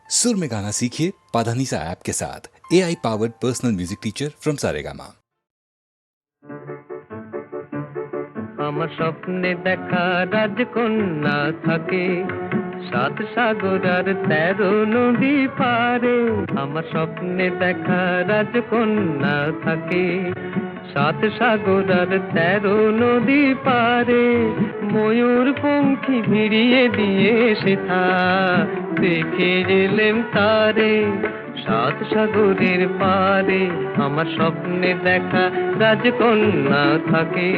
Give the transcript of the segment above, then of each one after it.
सुर में गाना सीखिए पाधानीसा ऐप के साथ। AI powered personal music teacher from Saregama. আমার স্বপ্নে দেখা রাজকন্যা থাকে 7 সাগর আর 13 নদী পারে। আমার স্বপ্নে দেখা রাজকন্যা থাকে 7 সাগর আর 13 নদী পারে। ময়ূর পঙ্খী ভিড়িয়ে দিয়ে সেথা দেখে এলেম তারে 7 সাগরের পারে। আমার স্বপ্নে দেখা রাজকন্যা থাকে।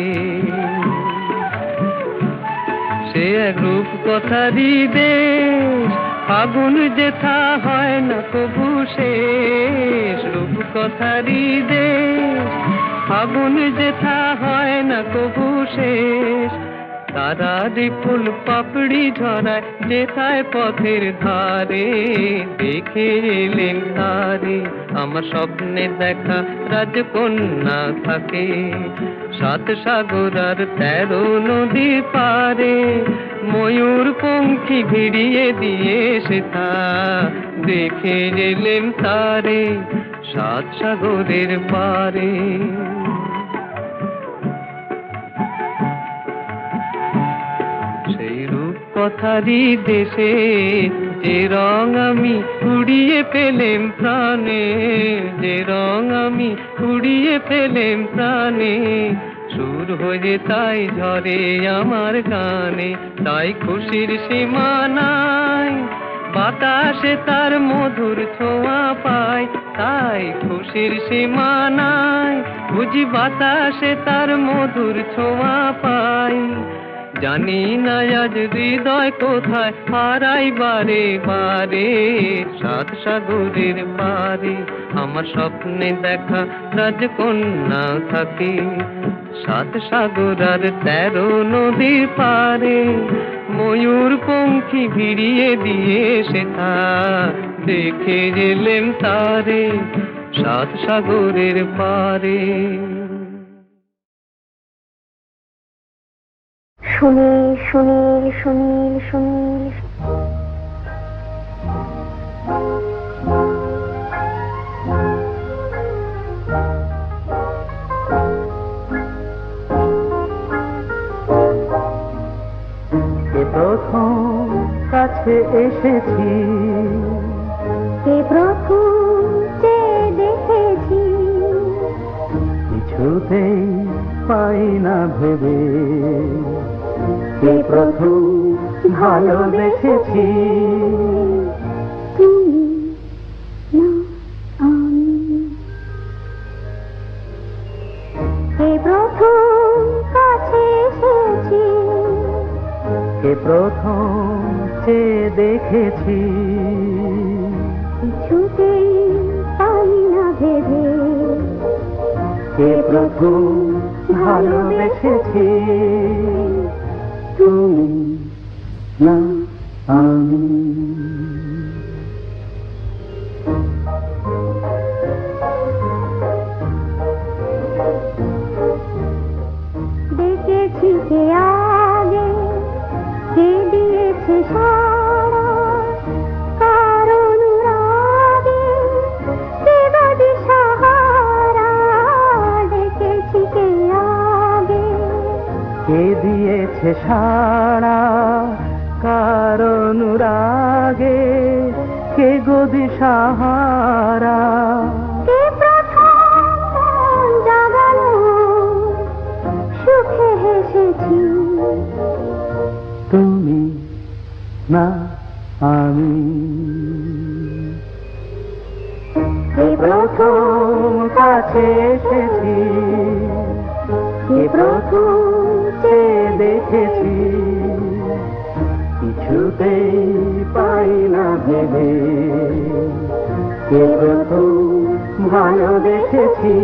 সে এক রূপ কথারই দেশ, ফাগুন যেথা হয় না কবু শেষ। রূপ কথারই দেশ, ফাগুন যেথা হয় না কবু শেষ। তারারি ফুল পাপড়ি ঝরায় যেথায় পথের ধারে দেখে এলেন তারে। আমার স্বপ্নে দেখা রাজকন্যা থাকে 7 সাগর আর 13 নদী পারে। ময়ূর পঙ্খী ভিড়িয়ে দিয়ে সেথা দেখে এলেন তারে 7 সাগরের পারে। সেই রূপ কথারই দেশে যে রং আমি কুড়িয়ে পেলেম প্রাণে, যে রং আমি কুড়িয়ে পেলেম প্রাণে। সুর হয়ে তাই ঝরে আমার গানে, তাই খুশির সীমা নাই। বাতাসে তার মধুর ছোঁয়া পায়, তাই খুশির সীমা নাই। বুঝি বাতাসে তার মধুর ছোঁয়া পাই। জানি না আজ হৃদয় কোথায় হারাই বারে বারে 7 সাগরের পারে। আমার স্বপ্নে দেখা রাজকন্যা থাকে 7 সাগর আর 13 নদীর পারে। ময়ূর পঙ্খী ভিড়িয়ে দিয়ে সেথা দেখে এলেম তারে 7 সাগরের পারে। সুনীল সুনীল সুনীল সুনীল কে প্রথম কাছে এসেছি, কে প্রথম চেয়ে দেখেছি, কিছুতেই পাই না ভেবে। কে প্রথম ভালোবেসেছি, তুমি না আমি। কে প্রথম কাছে এসেছি, কে প্রথম চেয়ে দেখেছি, কিছুতেই পাই না ভেবে। কে প্রথম ভালোবেসেছি, তুমি না আমি। দেখেছি কে আগে, কে দিয়েছে সাড়া, কার অনুরাগে কে বা দিশাহারা। দেখেছি কে আগে, কে দিয়েছে সাড়া, কার অনুরাগে কে গো দিশাহারা। কে প্রথম মন জাগালো, সুখে হেসেছি, তুমি না আমি। কে প্রথম কাছে এসেছি, কে প্রথম চেয়ে দেখেছি, কিছুতেই পাই না ভেবে। কে প্রথম ভালোবেসেছি,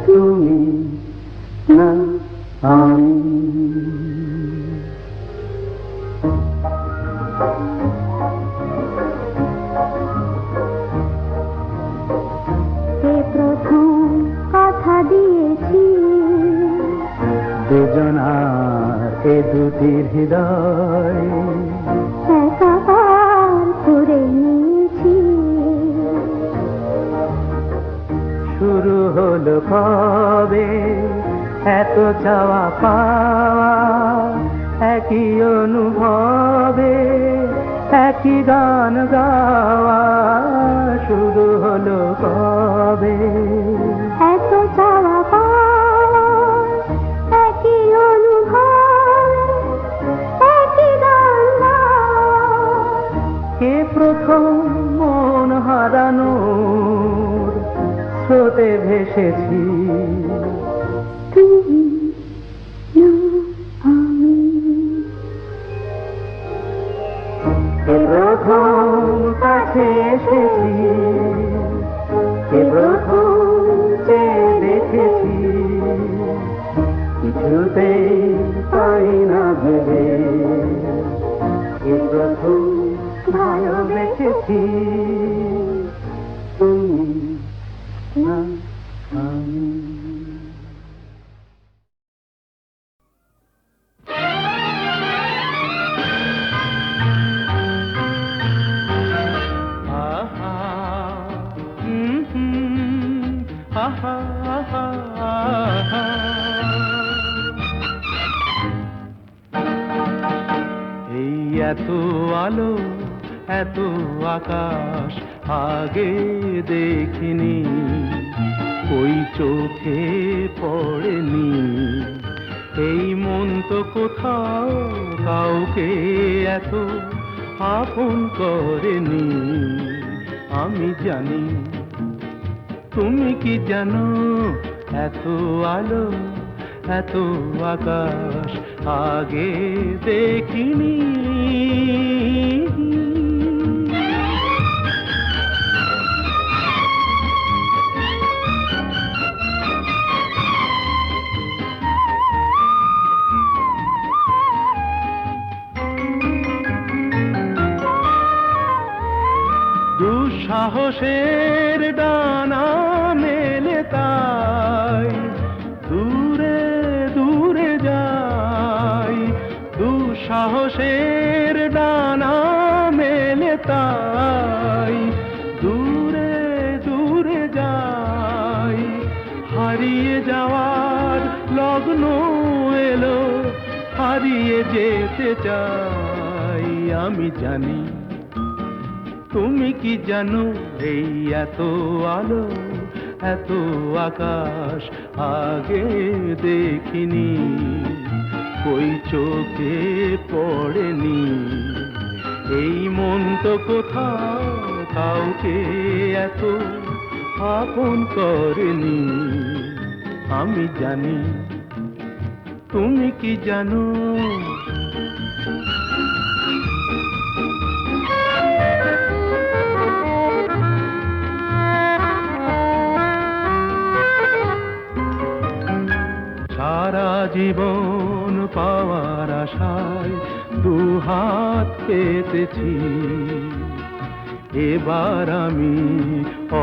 তুমি না আমি। কে প্রথম কথা দিয়েছি, দুজনার এ দুটি হৃদয় একাকার এত চাওয়া পাওয়া একই অনুভবে, একই গান গাওয়া শুরু হলো কবে। এত চাওয়া পাওয়া একই অনুভব, একই গান গাওয়া। কে প্রথম মন হারানোর স্রোতে ভেসেছি, তুমি না আমি। কে প্রথম কাছে এসেছি, কে প্রথম চেয়ে দেখেছি, কিছুতেই পাই না ভেবে, কে প্রথম ভালোবেসেছি, তুমি না আমি। এই এত আলো, এত আকাশ আগে দেখিনি, ওই চোখে পড়েনি। এই মন তো কোথাও কাউকে এত আপন করেনি। আমি জানি, তুমি কি জানো, এত আলো, এত আকাশ আগে দেখিনি। দুঃসাহসের ডানা মেলে তাই দূরে দূরে যাই, দুঃসাহসের ডানা মেলে তাই দূরে দূরে যাই। হারিয়ে যাওয়ার লগ্ন এলো, হারিয়ে যেতে চাই। আমি জানি, তুমি কি জানো, এই এত আলো, এত আকাশ আগে দেখিনি, ওই চোখে পড়েনি। এই মন তো কোথাও কাউকে এত আপন করেনি। আমি জানি, তুমি কি জানো। সারা জীবন পাওয়ার আশায় দুহাত পেতেছি, এবার আমি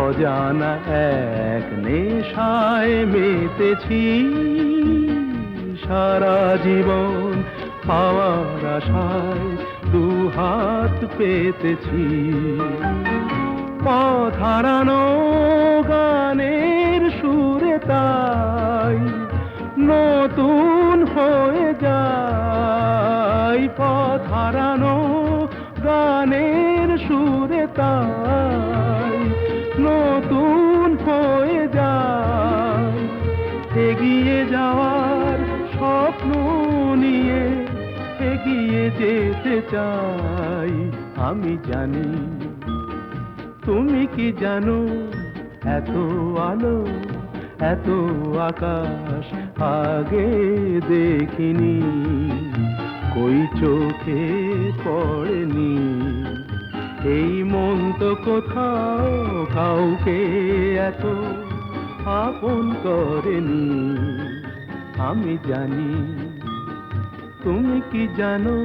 অজানা এক নেশায় মেতেছি। সারা জীবন পাওয়ার আশায় দুহাত পেতেছি, পথ হারানো গানের সুরে তাই নতুন হয়ে যায়। পথ হারানো গানের সুরে তাই নতুন হয়ে যায়। এগিয়ে যাওয়ার স্বপ্ন নিয়ে এগিয়ে যেতে চাই। আমি জানি, তুমি কি জানো, এত আলো, এত আকাশ আগে দেখিনি, কই চোখে পড়েনি। এই মন তো কোথাও কাউকে এত আপন করেনি। আমি জানি, তুমি কি জানো।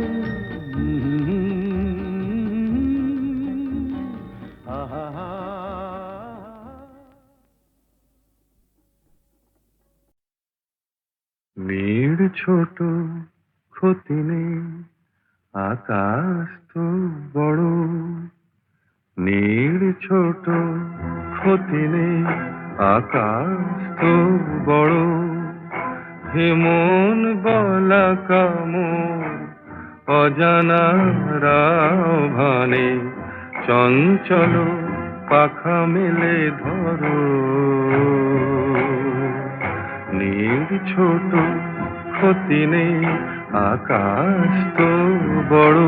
নীড় ছোট ক্ষতি নেই, আকাশ তো বড়। নীড় ছোট ক্ষতি নেই, আকাশ তো বড়। হেমন বলা কামর অজানা রাভানে চঞ্চল পাখা মেলে ধরো নীল ছোট ক্ষতি নেই আকাশ তো বড়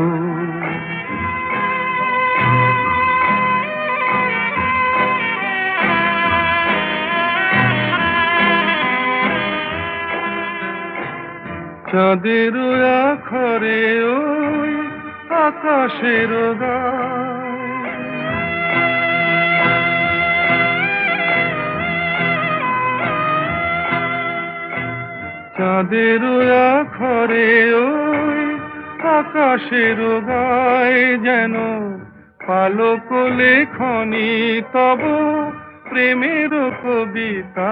চাঁদের আখরে ওই আকাশের গায় চাঁদের আখরে ওই আকাশের গায় যেন পালক লেখনি তব প্রেমের কবিতা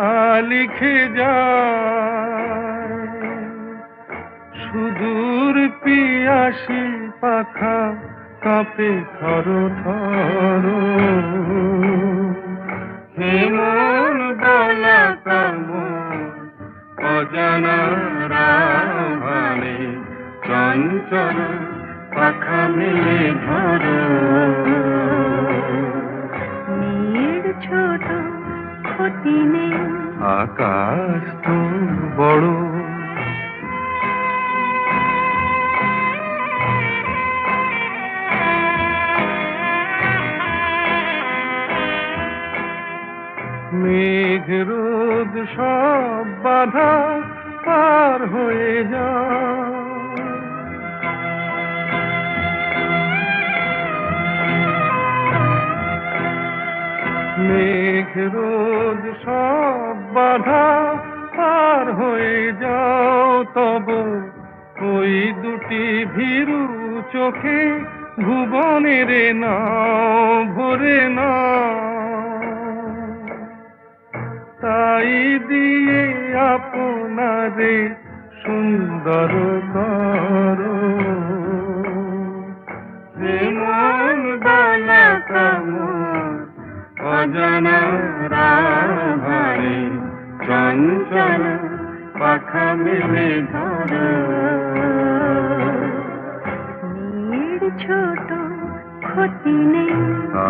লিখে যায় সুদূর পিয়াসী পাখা কাঁপে থর থর হেমন বলা কামর অজানা রাভানে চঞ্চল পাখা মেলে ধরো নীড় ছোট ক্ষতি নেই আকাশ তো বড় মেঘ রোদ সব বাধা পার হয়ে যায় মেঘ রোদ সব বাধা পার হয়ে যাও তব ওই দুটি ভীরু চোখে ভুবনের নাও ভরে নাও তাই দিয়ে আপনারে সুন্দর করো হেমন বলা কামর অজানা রাভানে চঞ্চল পাখা মেলে ধরো নীড় ছোট ক্ষতি নেই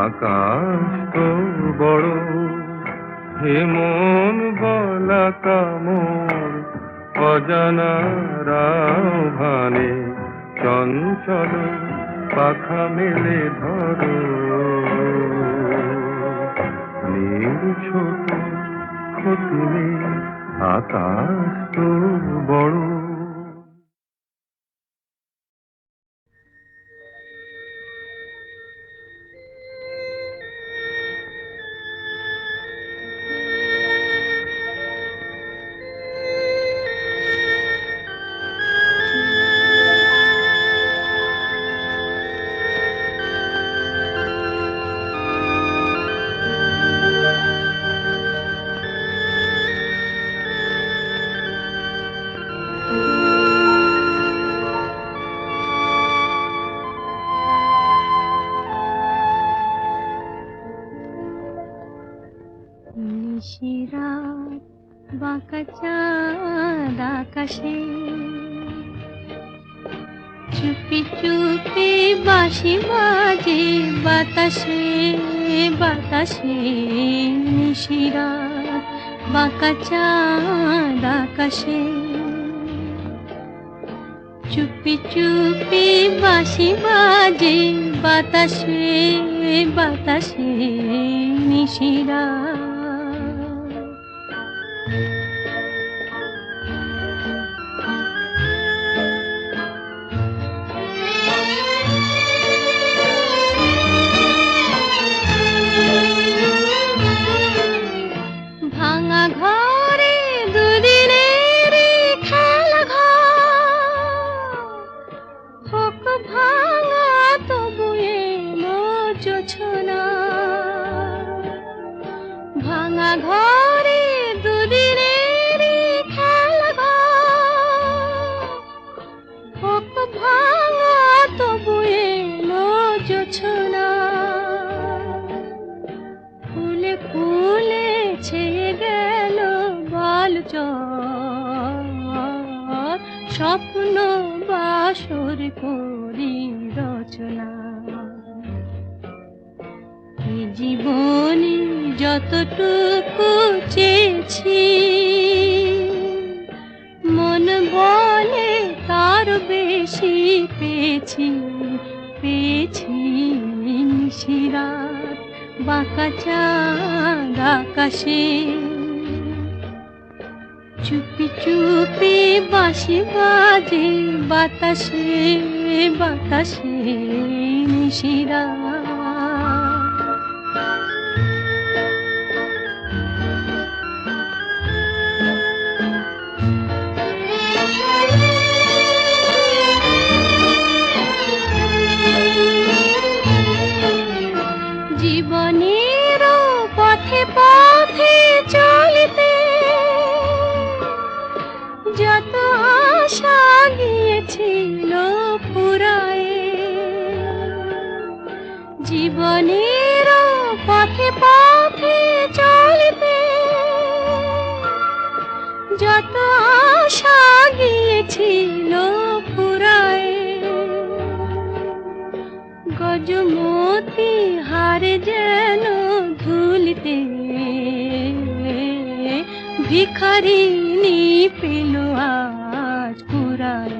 আকাশ তো বড় হেমন বলা কামর অজানা রাভানে চঞ্চল পাখা মেলে ধরো নীল ছোট ক্ষতি নেই আকাশ তো বড় নিশিরাত বাঁকা চাঁদ আকাশে চুপি চুপি বাঁশি বাজে বাতাসে বাতাসে নিশিরাত বাঁকা চাঁদ আকাশে চুপি চুপি বাঁশি বাজে বাতাসে বাতাসে নিশিরাত ভাঙা ঘরে দুদিনের খেলা ঘর হোক ভাঙা তবু এলো জোছনা ভাঙা ঘরে দুদিনের খেলা ঘর হোক ভাঙা তবু এলো জোছনা ফুলে ফুলে ছেয়ে গেল বালুচর স্বপ্ন বাসর করি রচনা। এই জীবনে যতটুকু চেয়েছি, মন বলে তার বেশি পেয়েছি, পেয়েছি নিশিরাত বাঁকা চাঁদ আকাশে। চুপি চুপি বাঁশি বাজে বাতাসে, বাতাসে নিশিরাত। জীবনের পথে পথে চলিতে যত আশা গিয়েছিল ফুরায়ে। জীবনের পথে পথে চলিতে যত আশা গিয়েছিল ফুরায়ে। গজমতি হারে যেন ধুলিতে ভিখারিনী পেল আজ কুড়ায়।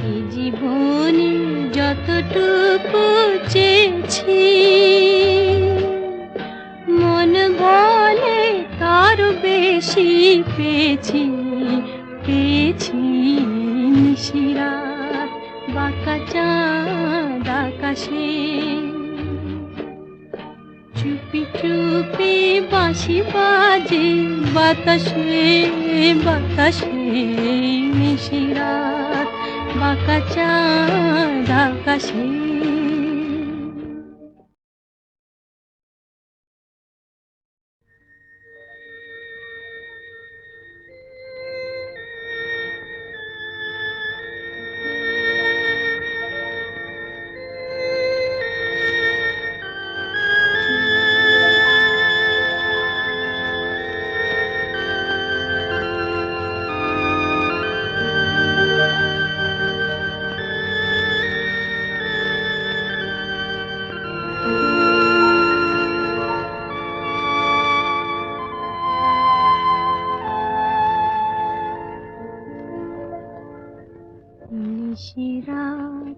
এই জীবনে যতটুকু চেয়েছি, মন বলে তার বেশি পেয়েছি, পেয়েছি নিশিরাত বাঁকা চাঁদ আকাশে। চুপি চুপি বাঁশি বাজে বাতাসে, বাতাসে নিশিরাত বাঁকা চাঁদ আকাশে। নিশিরাত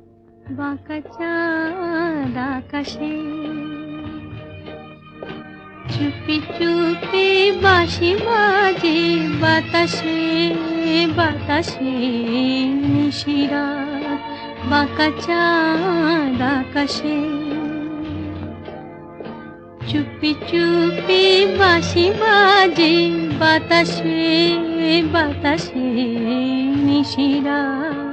বাঁকা চাঁদ আকাশে। চুপি চুপি বাঁশি বাজে বাতাসে, বাতাসে নিশিরাত বাঁকা চাঁদ আকাশে। চুপি চুপি বাঁশি বাজে বাতাসে, বাতাসে নিশিরাত।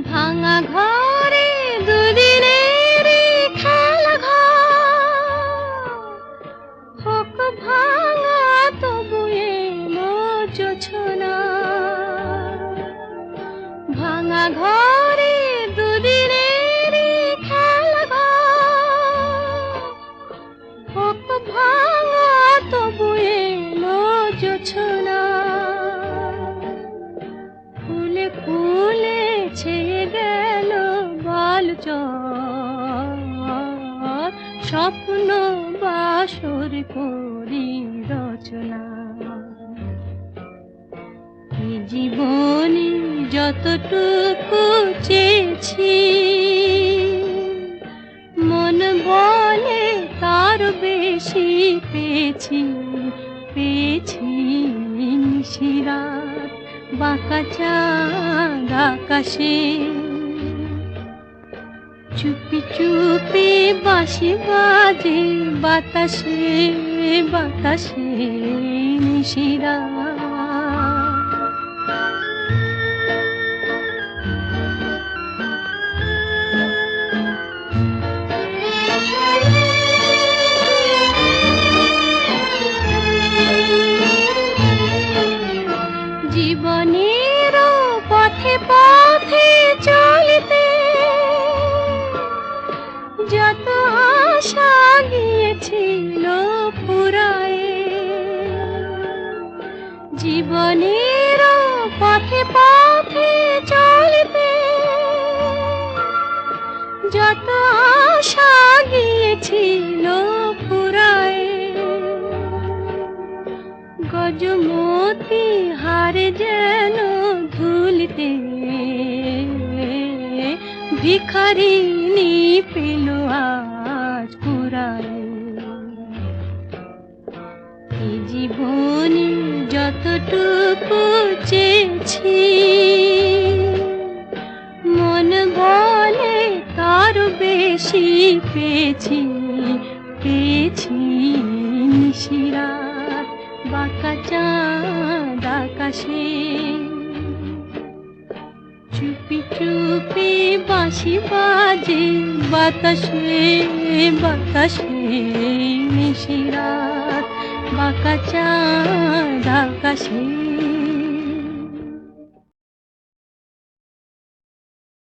ভাঙা ঘরে দুদিনের খেলা ঘর, হোক ভাঙা তবু এলো জোছনা। ভাঙা ঘরে দুদিনের খেলা ঘর, হোক ভাঙা তবু এলো জোছনা। ফুলে ফুলে ছেয়ে গেল বালুচর, স্বপ্ন বাসর করি রচনা। এই জীবনে যতটুকু চেয়েছি, মন বলে তার বেশি পেয়েছি, পেয়েছি নিশিরাত বাঁকা চাঁদ আকাশে। চুপি চুপি বাঁশি বাজে বাতাসে, বাতাসে নিশিরাত। জীবনের পথে পথে চলতে যত আশা গিয়েছিল ফুরায়, গজমতি হারে যেন ধুলিতে ভিখারিনী পেল আজ কুড়ায়। এই জীবনে যতটুকু চেয়েছি মন বলে তার বেশি পেয়েছি, পেয়েছি নিশিরাত বাঁকা চাঁদ আকাশে। চুপি চুপি বাঁশি বাজে বাতাসে বাতাসে, নিশিরাত বাঁকা চাঁদ আকাশে।